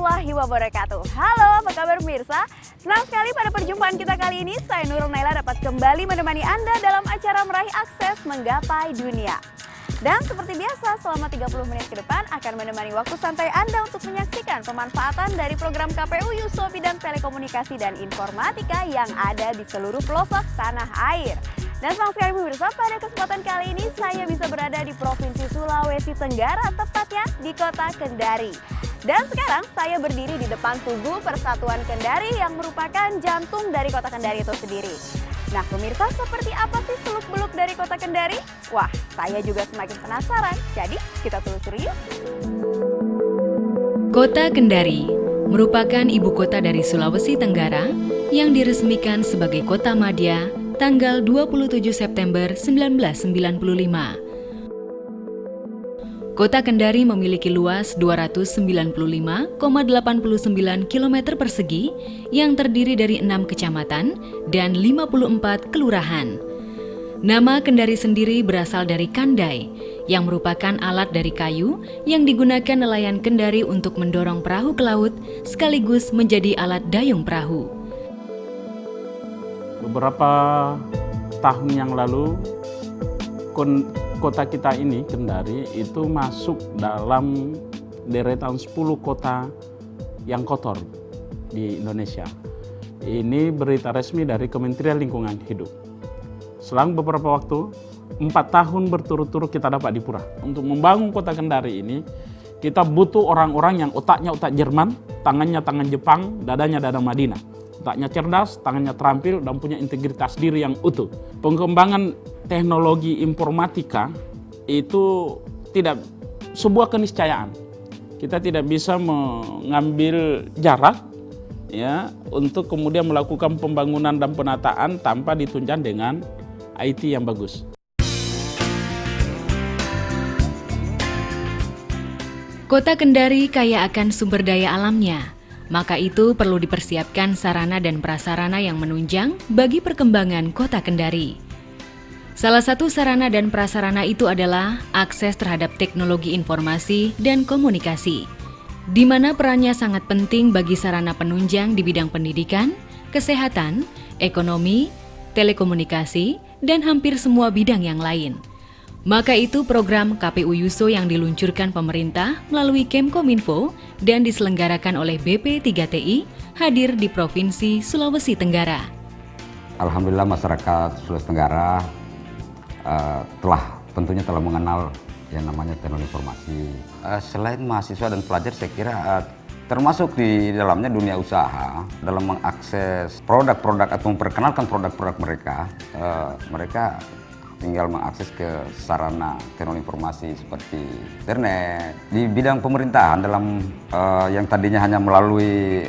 warahmatullahi wabarakatuh. Halo, apa kabar pemirsa? Senang sekali pada perjumpaan kita kali ini, saya Nurul Naila dapat kembali menemani Anda dalam acara meraih akses menggapai dunia. Dan seperti biasa, selama 30 menit ke depan akan menemani waktu santai Anda untuk menyaksikan pemanfaatan dari program KPU Yuso bidang telekomunikasi dan informatika yang ada di seluruh pelosok tanah air. Dan senang sekali pemirsa, pada kesempatan kali ini saya bisa berada di Provinsi Sulawesi Tenggara, tepatnya di Kota Kendari. Dan sekarang saya berdiri di depan Tugu Persatuan Kendari yang merupakan jantung dari Kota Kendari itu sendiri. Nah pemirsa, seperti apa sih seluk-beluk dari Kota Kendari? Wah, saya juga semakin penasaran, jadi kita telusuri yuk. Kota Kendari merupakan ibu kota dari Sulawesi Tenggara yang diresmikan sebagai kota madya tanggal 27 September 1995. Kota Kendari memiliki luas 295,89 km persegi yang terdiri dari 6 kecamatan dan 54 kelurahan. Nama Kendari sendiri berasal dari kandai, yang merupakan alat dari kayu yang digunakan nelayan Kendari untuk mendorong perahu ke laut sekaligus menjadi alat dayung perahu. Beberapa tahun yang lalu, kota kita ini, Kendari, itu masuk dalam deretan 10 kota yang kotor di Indonesia. Ini berita resmi dari Kementerian Lingkungan Hidup. Selang beberapa waktu, 4 tahun berturut-turut kita dapat dipurah. Untuk membangun kota Kendari ini, kita butuh orang-orang yang otaknya otak Jerman, tangannya tangan Jepang, dadanya dada Madinah. Otaknya cerdas, tangannya terampil, dan punya integritas diri yang utuh. Pengembangan teknologi informatika itu tidak sebuah keniscayaan. Kita tidak bisa mengambil jarak ya untuk kemudian melakukan pembangunan dan penataan tanpa ditunjang dengan IT yang bagus. Kota Kendari kaya akan sumber daya alamnya, maka itu perlu dipersiapkan sarana dan prasarana yang menunjang bagi perkembangan Kota Kendari. Salah satu sarana dan prasarana itu adalah akses terhadap teknologi informasi dan komunikasi, di mana perannya sangat penting bagi sarana penunjang di bidang pendidikan, kesehatan, ekonomi, telekomunikasi, dan hampir semua bidang yang lain. Maka itu program KPU Yuso yang diluncurkan pemerintah melalui Kemkominfo dan diselenggarakan oleh BP3TI hadir di Provinsi Sulawesi Tenggara. Alhamdulillah masyarakat Sulawesi Tenggara tentunya telah mengenal yang namanya teknologi informasi. Selain mahasiswa dan pelajar, saya kira termasuk di dalamnya dunia usaha dalam mengakses produk-produk atau memperkenalkan produk-produk mereka, mereka tinggal mengakses ke sarana teknologi informasi seperti internet. Di bidang pemerintahan dalam yang tadinya hanya melalui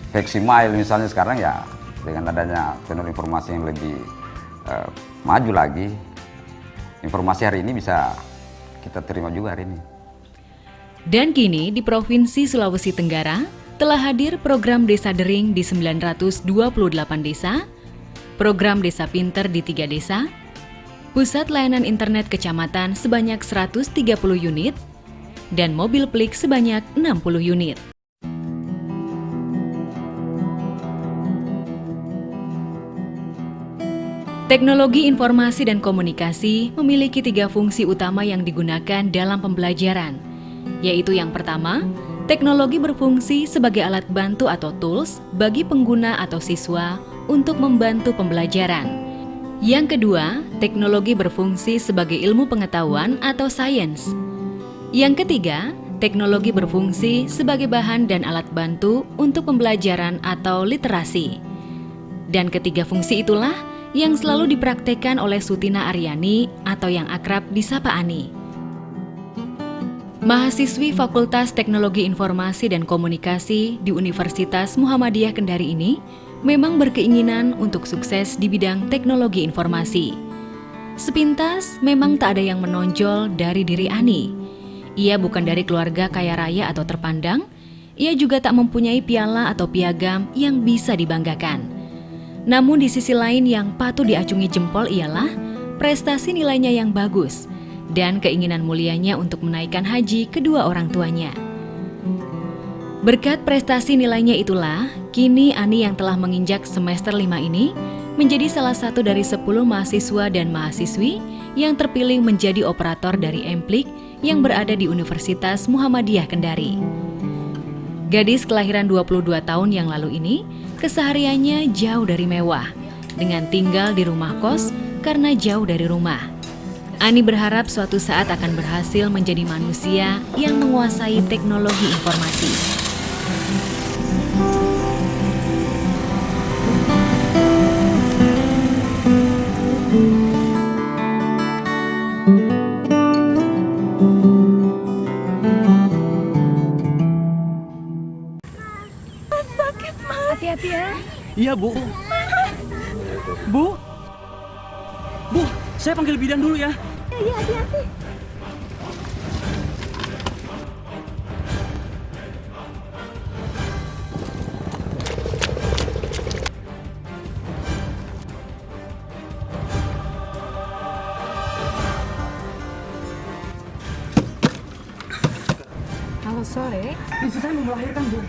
fax email misalnya, sekarang ya dengan adanya teknologi informasi yang lebih maju lagi, informasi hari ini bisa kita terima juga hari ini. Dan kini di Provinsi Sulawesi Tenggara telah hadir program Desa Dering di 928 desa, program Desa Pinter di 3 desa, pusat layanan internet kecamatan sebanyak 130 unit, dan mobil plik sebanyak 60 unit. Teknologi informasi dan komunikasi memiliki 3 fungsi utama yang digunakan dalam pembelajaran, yaitu yang pertama, teknologi berfungsi sebagai alat bantu atau tools bagi pengguna atau siswa untuk membantu pembelajaran. Yang kedua, teknologi berfungsi sebagai ilmu pengetahuan atau sains. Yang ketiga, teknologi berfungsi sebagai bahan dan alat bantu untuk pembelajaran atau literasi. Dan ketiga fungsi itulah yang selalu dipraktekkan oleh Sutina Aryani atau yang akrab disapa Ani. Mahasiswi Fakultas Teknologi Informasi dan Komunikasi di Universitas Muhammadiyah Kendari ini memang berkeinginan untuk sukses di bidang teknologi informasi. Sepintas memang tak ada yang menonjol dari diri Ani. Ia bukan dari keluarga kaya raya atau terpandang, ia juga tak mempunyai piala atau piagam yang bisa dibanggakan. Namun di sisi lain yang patut diacungi jempol ialah prestasi nilainya yang bagus dan keinginan mulianya untuk menaikkan haji kedua orang tuanya. Berkat prestasi nilainya itulah, kini Ani yang telah menginjak semester 5 ini menjadi salah satu dari 10 mahasiswa dan mahasiswi yang terpilih menjadi operator dari Emplik yang berada di Universitas Muhammadiyah Kendari. Gadis kelahiran 22 tahun yang lalu ini, kesehariannya jauh dari mewah, dengan tinggal di rumah kos karena jauh dari rumah. Ani berharap suatu saat akan berhasil menjadi manusia yang menguasai teknologi informasi. Hati-hati ya. Iya, Bu. Bu? Bu, saya panggil bidan dulu ya. Iya, hati-hati. Halo, sore. Istri saya mau melahirkan, Bu.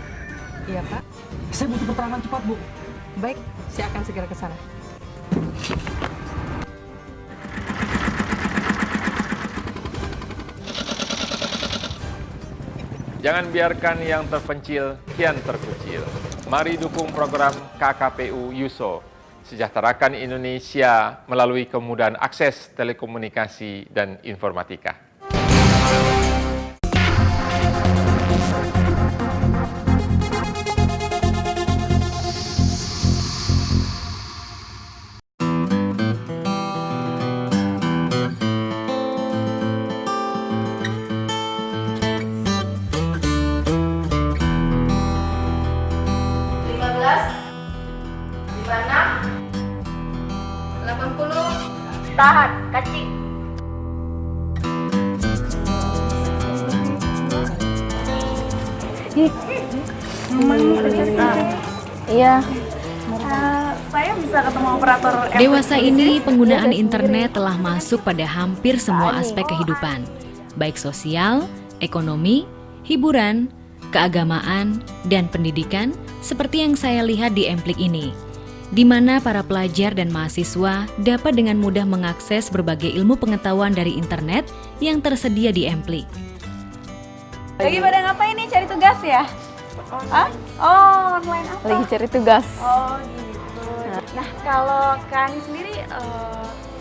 Iya, Pak. Saya butuh pertolongan cepat, Bu. Baik, saya akan segera ke sana. Jangan biarkan yang terpencil kian terkucil. Mari dukung program KKPU Yuso. Sejahterakan Indonesia melalui kemudahan akses telekomunikasi dan informatika. Tahan, kacing. Iya. Saya bisa ketemu operator. Dewasa ini, penggunaan internet telah masuk pada hampir semua aspek kehidupan, baik sosial, ekonomi, hiburan, keagamaan, dan pendidikan, seperti yang saya lihat di Emplik ini, di mana para pelajar dan mahasiswa dapat dengan mudah mengakses berbagai ilmu pengetahuan dari internet yang tersedia di Emplik. Lagi pada ngapain nih? Cari tugas ya? Hah? Oh, online apa? Lagi cari tugas. Oh, gitu. Nah, kalau Kani sendiri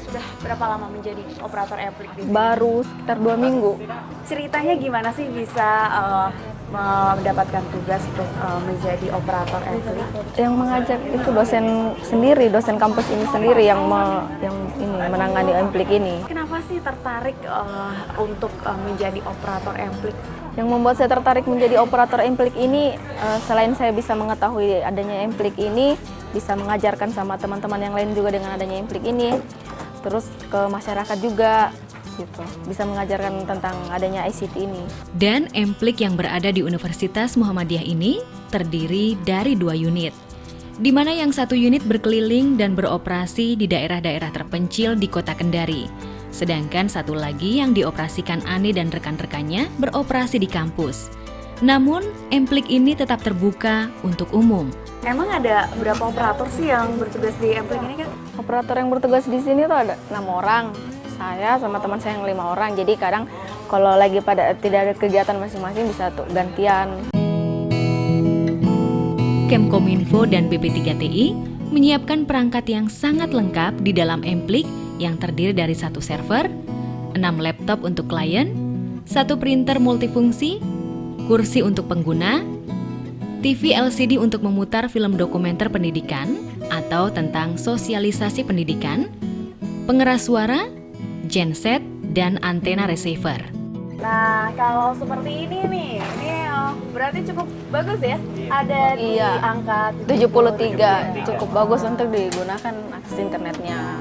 sudah berapa lama menjadi operator Emplik di sini? Baru sekitar 2 minggu. Ceritanya gimana sih bisa mendapatkan tugas untuk menjadi operator Emplik? Yang mengajak itu dosen sendiri, dosen kampus ini sendiri yang menangani Emplik ini. Kenapa sih tertarik untuk menjadi operator Emplik? Yang membuat saya tertarik menjadi operator Emplik ini, selain saya bisa mengetahui adanya Emplik ini, bisa mengajarkan sama teman-teman yang lain juga dengan adanya Emplik ini, terus ke masyarakat juga, gitu. Bisa mengajarkan tentang adanya ICT ini. Dan Emplik yang berada di Universitas Muhammadiyah ini terdiri dari 2 unit, di mana yang satu unit berkeliling dan beroperasi di daerah-daerah terpencil di Kota Kendari. Sedangkan satu lagi yang dioperasikan Ani dan rekan-rekannya beroperasi di kampus. Namun, Emplik ini tetap terbuka untuk umum. Emang ada berapa operator sih yang bertugas di Emplik ini kan? Operator yang bertugas di sini tuh ada 6 orang. Saya sama teman saya yang 5 orang. Jadi kadang kalau lagi pada tidak ada kegiatan masing-masing bisa tuh gantian. Kemkominfo dan BP3TI menyiapkan perangkat yang sangat lengkap di dalam Emplik yang terdiri dari 1 server, 6 laptop untuk klien, 1 printer multifungsi, kursi untuk pengguna, TV LCD untuk memutar film dokumenter pendidikan atau tentang sosialisasi pendidikan, pengeras suara, genset, dan antena receiver. Nah, kalau seperti ini nih, ini berarti cukup bagus ya? Ada di angka 73, cukup bagus untuk digunakan akses internetnya.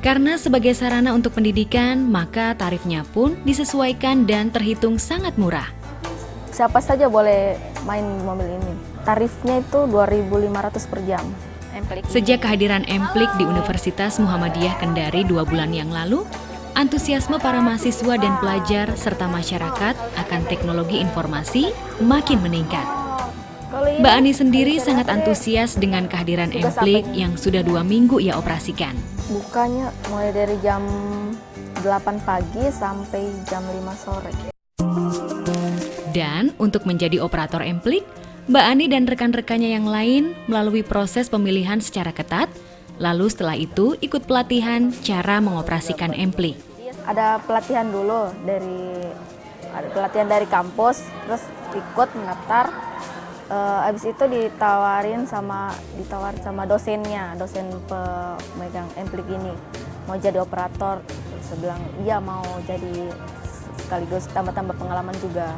Karena sebagai sarana untuk pendidikan, maka tarifnya pun disesuaikan dan terhitung sangat murah. Siapa saja boleh main mobil ini. Tarifnya itu 2.500 per jam. Sejak kehadiran Emplik di Universitas Muhammadiyah Kendari 2 bulan yang lalu, Antusiasme para mahasiswa dan pelajar serta masyarakat akan teknologi informasi makin meningkat. Mbak Ani sendiri sangat antusias dengan kehadiran Emplik yang sudah 2 minggu ia operasikan. Bukanya mulai dari jam 8 pagi sampai jam 5 sore. Dan untuk menjadi operator Emplik, Mbak Ani dan rekan-rekannya yang lain melalui proses pemilihan secara ketat, lalu setelah itu ikut pelatihan cara mengoperasikan Emplik. Ada pelatihan dulu dari kampus, terus ikut mendaftar. Abis itu ditawarin sama dosennya, dosen pemegang Emplik ini mau jadi operator. Saya bilang iya, mau jadi sekaligus tambah-tambah pengalaman juga.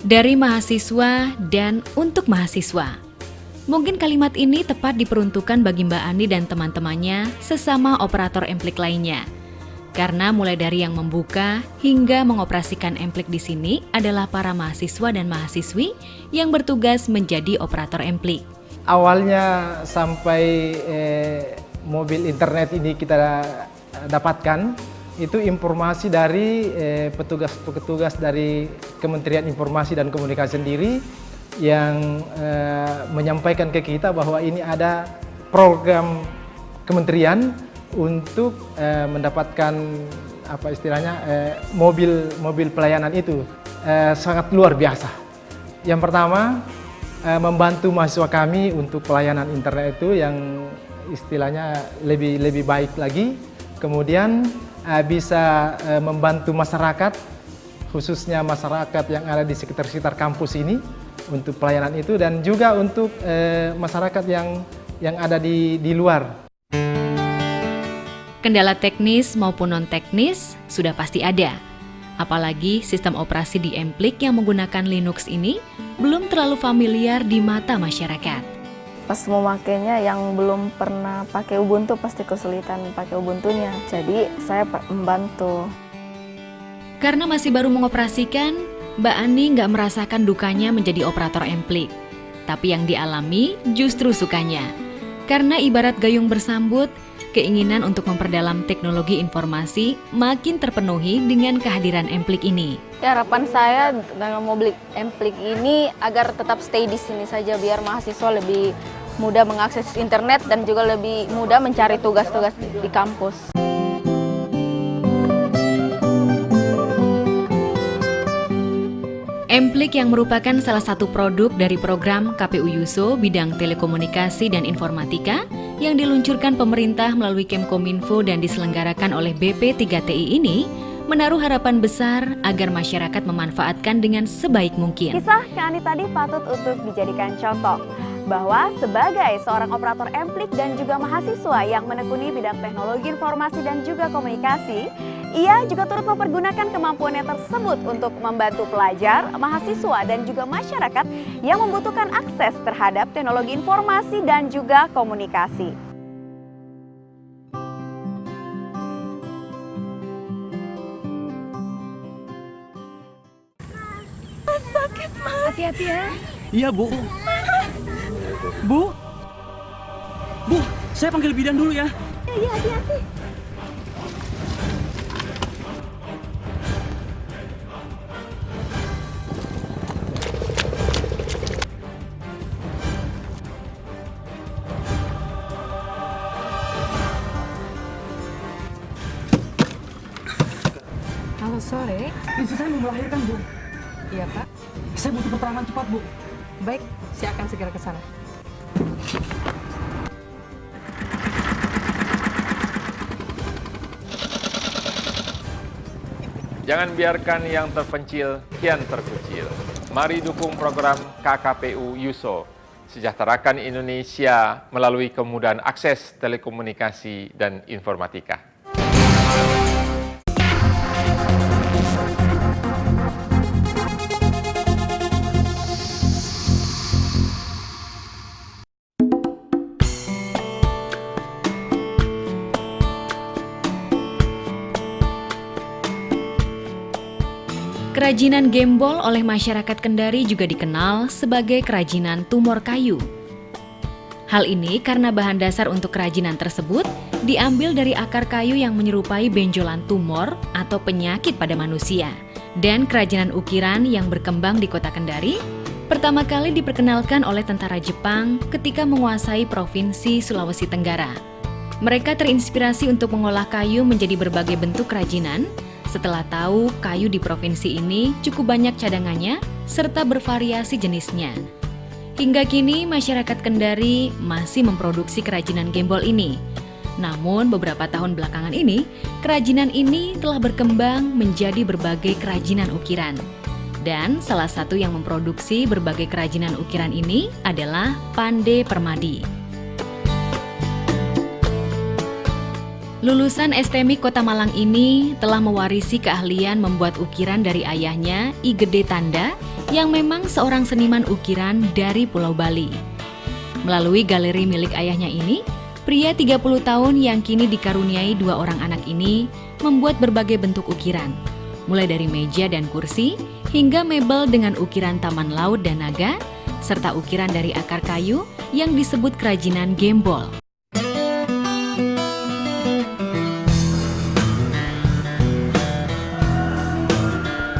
Dari mahasiswa dan untuk mahasiswa. Mungkin kalimat ini tepat diperuntukkan bagi Mbak Ani dan teman-temannya sesama operator Emplik lainnya. Karena mulai dari yang membuka hingga mengoperasikan Emplik di sini adalah para mahasiswa dan mahasiswi yang bertugas menjadi operator Emplik. Awalnya sampai mobil internet ini kita dapatkan, itu informasi dari petugas-petugas dari Kementerian Informasi dan Komunikasi sendiri yang menyampaikan ke kita bahwa ini ada program kementerian untuk mendapatkan mobil pelayanan itu. Sangat luar biasa. Yang pertama, membantu mahasiswa kami untuk pelayanan internet itu yang istilahnya lebih baik lagi. Kemudian bisa membantu masyarakat, khususnya masyarakat yang ada di sekitar kampus ini untuk pelayanan itu, dan juga untuk masyarakat yang ada di luar. Kendala teknis maupun non-teknis sudah pasti ada. Apalagi sistem operasi di Emplik yang menggunakan Linux ini belum terlalu familiar di mata masyarakat. Pas memakainya yang belum pernah pakai Ubuntu pasti kesulitan pakai Ubuntunya. Jadi saya membantu. Karena masih baru mengoperasikan, Mbak Ani nggak merasakan dukanya menjadi operator Emplik. Tapi yang dialami justru sukanya. Karena ibarat gayung bersambut, keinginan untuk memperdalam teknologi informasi makin terpenuhi dengan kehadiran Emplik ini. Ya, harapan saya dengan mobil Emplik ini agar tetap stay di sini saja, biar mahasiswa lebih mudah mengakses internet dan juga lebih mudah mencari tugas-tugas di kampus. Emplik yang merupakan salah satu produk dari program KPU Yuso bidang telekomunikasi dan informatika yang diluncurkan pemerintah melalui Kemkominfo dan diselenggarakan oleh BP3TI ini menaruh harapan besar agar masyarakat memanfaatkan dengan sebaik mungkin. Kisah Kak Ani tadi patut untuk dijadikan contoh bahwa sebagai seorang operator Emplik dan juga mahasiswa yang menekuni bidang teknologi informasi dan juga komunikasi, ia juga turut mempergunakan kemampuannya tersebut untuk membantu pelajar, mahasiswa dan juga masyarakat yang membutuhkan akses terhadap teknologi informasi dan juga komunikasi. Sakit, Mas. Hati-hati ya. Iya, Bu. Bu, saya panggil bidan dulu ya. Iya, hati-hati. Halo, sore. Istri saya mau melahirkan, Bu. Iya, Pak. Saya butuh keterangan cepat, Bu. Baik, saya akan segera ke sana. Jangan biarkan yang terpencil kian terkucil. Mari dukung program KKPU Yuso. Sejahterakan Indonesia melalui kemudahan akses telekomunikasi dan informatika. Kerajinan gembol oleh masyarakat Kendari juga dikenal sebagai kerajinan tumor kayu. Hal ini karena bahan dasar untuk kerajinan tersebut diambil dari akar kayu yang menyerupai benjolan tumor atau penyakit pada manusia. Dan kerajinan ukiran yang berkembang di kota Kendari pertama kali diperkenalkan oleh tentara Jepang ketika menguasai Provinsi Sulawesi Tenggara. Mereka terinspirasi untuk mengolah kayu menjadi berbagai bentuk kerajinan setelah tahu kayu di provinsi ini cukup banyak cadangannya serta bervariasi jenisnya. Hingga kini masyarakat Kendari masih memproduksi kerajinan gembol ini. Namun beberapa tahun belakangan ini, kerajinan ini telah berkembang menjadi berbagai kerajinan ukiran. Dan salah satu yang memproduksi berbagai kerajinan ukiran ini adalah Pande Permadi. Lulusan STMI Kota Malang ini telah mewarisi keahlian membuat ukiran dari ayahnya, I Gede Tanda, yang memang seorang seniman ukiran dari Pulau Bali. Melalui galeri milik ayahnya ini, pria 30 tahun yang kini dikaruniai 2 orang anak ini membuat berbagai bentuk ukiran, mulai dari meja dan kursi hingga mebel dengan ukiran taman laut dan naga, serta ukiran dari akar kayu yang disebut kerajinan gembol.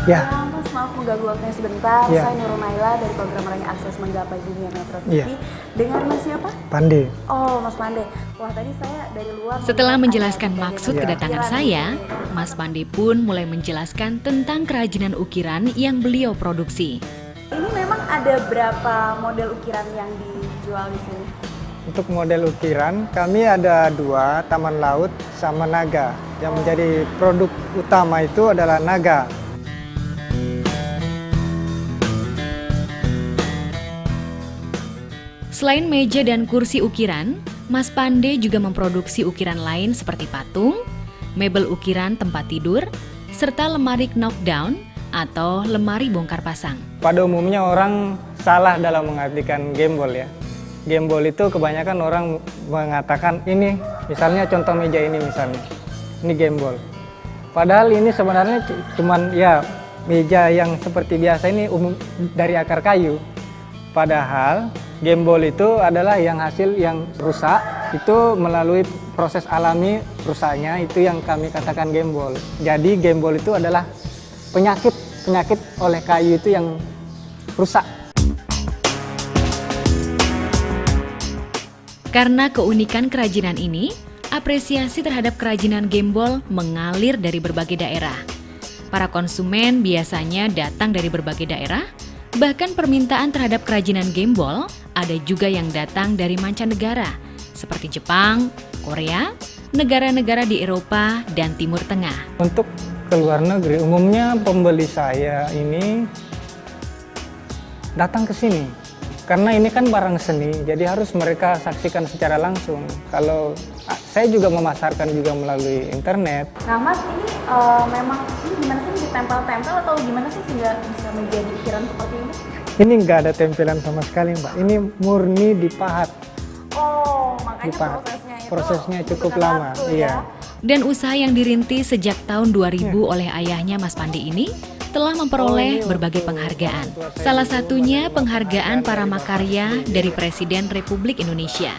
Ya. Mas, maaf mengganggu waktunya sebentar. Ya. Saya Nurul Naila dari program Raih Akses Menggapai Dunia Metro TV. Ya. Dengan Mas siapa? Pande. Oh, Mas Pande. Wah, tadi saya dari luar. Setelah melihat menjelaskan ada maksud berbagai kedatangan ukiran saya, di sini. Mas Pande pun mulai menjelaskan tentang kerajinan ukiran yang beliau produksi. Ini memang ada berapa model ukiran yang dijual di sini? Untuk model ukiran, kami ada 2, taman laut sama naga. Yang menjadi produk utama itu adalah naga. Selain meja dan kursi ukiran, Mas Pande juga memproduksi ukiran lain seperti patung, mebel ukiran tempat tidur, serta lemari knockdown atau lemari bongkar pasang. Pada umumnya orang salah dalam mengartikan gembol ya. Gembol itu kebanyakan orang mengatakan ini, misalnya contoh meja ini misalnya, ini gembol. Padahal ini sebenarnya cuman ya meja yang seperti biasa ini umum dari akar kayu. Padahal gembol itu adalah yang hasil yang rusak, itu melalui proses alami rusaknya, itu yang kami katakan gembol. Jadi gembol itu adalah penyakit oleh kayu itu yang rusak. Karena keunikan kerajinan ini, apresiasi terhadap kerajinan gembol mengalir dari berbagai daerah. Para konsumen biasanya datang dari berbagai daerah, bahkan permintaan terhadap kerajinan gembol ada juga yang datang dari mancanegara, seperti Jepang, Korea, negara-negara di Eropa, dan Timur Tengah. Untuk ke luar negeri, umumnya pembeli saya ini datang ke sini. Karena ini kan barang seni, jadi harus mereka saksikan secara langsung. Kalau saya juga memasarkan juga melalui internet. Nah, Mas, ini memang ini gimana sih, ditempel-tempel atau gimana sih sehingga bisa menjadi ukiran seperti ini? Ini nggak ada tempelan sama sekali, Mbak. Ini murni dipahat. Oh, makanya Dipahat. prosesnya Prosesnya cukup butuhkan lama, waktu, iya. ya. Dan usaha yang dirintis sejak tahun 2000 oleh ayahnya Mas Pande ini telah memperoleh berbagai penghargaan. Salah satunya penghargaan para makarya dari Presiden Republik Indonesia.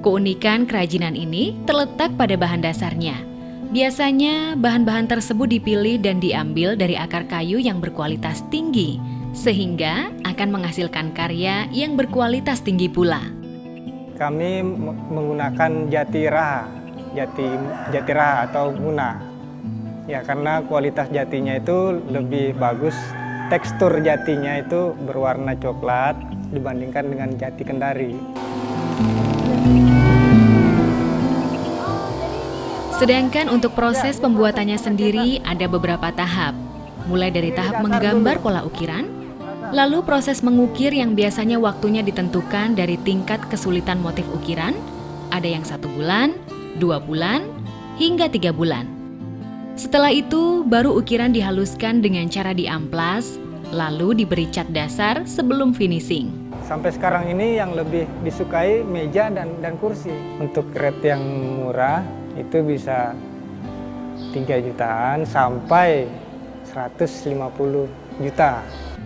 Keunikan kerajinan ini terletak pada bahan dasarnya. Biasanya bahan-bahan tersebut dipilih dan diambil dari akar kayu yang berkualitas tinggi, sehingga akan menghasilkan karya yang berkualitas tinggi pula. Kami menggunakan jati raha atau muna. Ya, karena kualitas jatinya itu lebih bagus. Tekstur jatinya itu berwarna coklat dibandingkan dengan jati Kendari. Sedangkan untuk proses pembuatannya sendiri ada beberapa tahap. Mulai dari tahap menggambar pola ukiran, lalu proses mengukir yang biasanya waktunya ditentukan dari tingkat kesulitan motif ukiran, ada yang 1 bulan, 2 bulan, hingga 3 bulan. Setelah itu, baru ukiran dihaluskan dengan cara diamplas, lalu diberi cat dasar sebelum finishing. Sampai sekarang ini yang lebih disukai meja dan kursi. Untuk rate yang murah itu bisa 3 jutaan sampai 150 juta.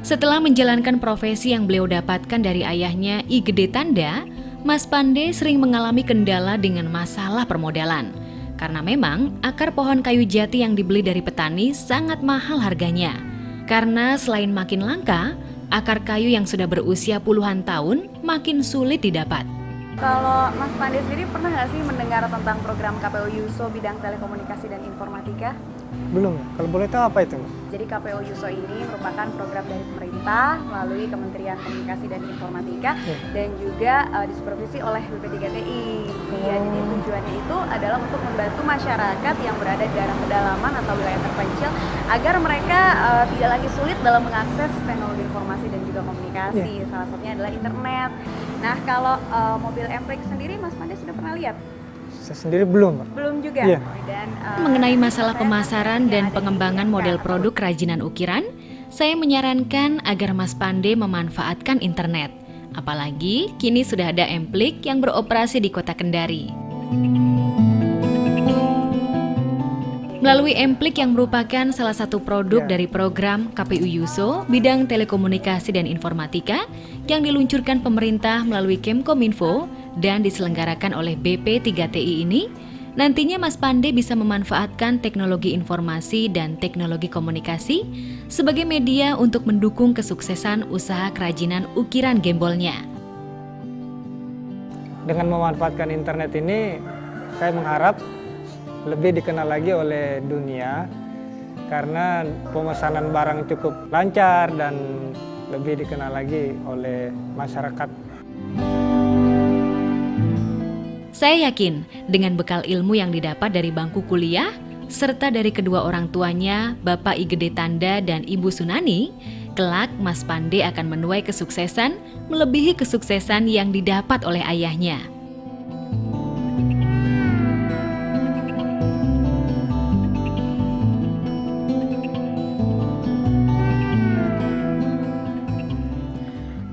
Setelah menjalankan profesi yang beliau dapatkan dari ayahnya I Gede Tanda, Mas Pande sering mengalami kendala dengan masalah permodalan. Karena memang akar pohon kayu jati yang dibeli dari petani sangat mahal harganya. Karena selain makin langka, akar kayu yang sudah berusia puluhan tahun makin sulit didapat. Kalau Mas Pande sendiri pernah nggak sih mendengar tentang program KPU Yuso bidang telekomunikasi dan informatika? Belum ya? Kalau boleh tahu apa itu? Jadi KPU Yuso ini merupakan program dari pemerintah melalui Kementerian Komunikasi dan Informatika dan juga disupervisi oleh BP3TI. Ya, jadi tujuannya itu adalah untuk membantu masyarakat yang berada di daerah pedalaman atau wilayah terpencil agar mereka tidak lagi sulit dalam mengakses teknologi informasi dan juga komunikasi. Salah satunya adalah internet. Nah, kalau mobil Emplik sendiri Mas Pande sudah pernah lihat? Saya sendiri belum, Pak. Belum juga. Iya. Dan Mengenai masalah pemasaran dan pengembangan model produk kerajinan ukiran, saya menyarankan agar Mas Pande memanfaatkan internet. Apalagi kini sudah ada Emplik yang beroperasi di Kota Kendari. Melalui Emplik yang merupakan salah satu produk dari program KPU Yuso bidang telekomunikasi dan informatika yang diluncurkan pemerintah melalui Kemkominfo dan diselenggarakan oleh BP3TI ini, nantinya Mas Pande bisa memanfaatkan teknologi informasi dan teknologi komunikasi sebagai media untuk mendukung kesuksesan usaha kerajinan ukiran gembolnya. Dengan memanfaatkan internet ini, saya mengharap lebih dikenal lagi oleh dunia karena pemesanan barang cukup lancar dan lebih dikenal lagi oleh masyarakat. Saya yakin dengan bekal ilmu yang didapat dari bangku kuliah serta dari kedua orang tuanya, Bapak I Gede Tanda dan Ibu Sunani, kelak Mas Pande akan menuai kesuksesan melebihi kesuksesan yang didapat oleh ayahnya.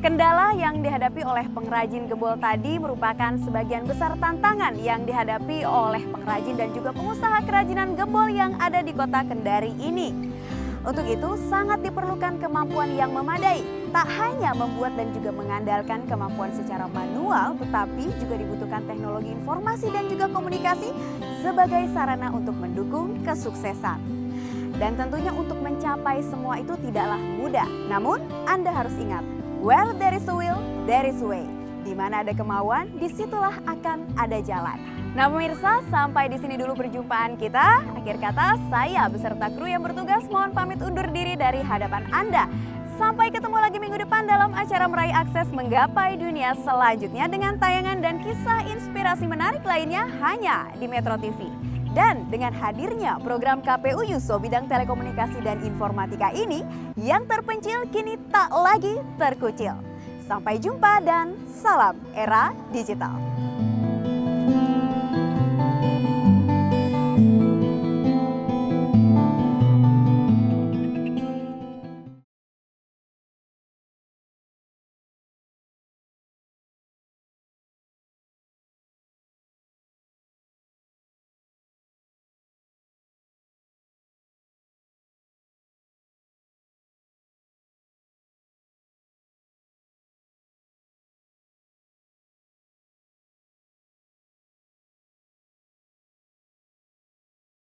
Kendala yang dihadapi oleh pengrajin gembol tadi merupakan sebagian besar tantangan yang dihadapi oleh pengrajin dan juga pengusaha kerajinan gembol yang ada di Kota Kendari ini. Untuk itu sangat diperlukan kemampuan yang memadai, tak hanya membuat dan juga mengandalkan kemampuan secara manual, tetapi juga dibutuhkan teknologi informasi dan juga komunikasi sebagai sarana untuk mendukung kesuksesan. Dan tentunya untuk mencapai semua itu tidaklah mudah, namun Anda harus ingat, where there is a will, there is a way. Di mana ada kemauan, disitulah akan ada jalan. Nah pemirsa, sampai di sini dulu perjumpaan kita. Akhir kata, saya beserta kru yang bertugas mohon pamit undur diri dari hadapan Anda. Sampai ketemu lagi minggu depan dalam acara Meraih Akses Menggapai Dunia selanjutnya dengan tayangan dan kisah inspirasi menarik lainnya hanya di Metro TV. Dan dengan hadirnya program KPU Yuso bidang telekomunikasi dan informatika ini, yang terpencil kini tak lagi terkucil. Sampai jumpa dan salam era digital.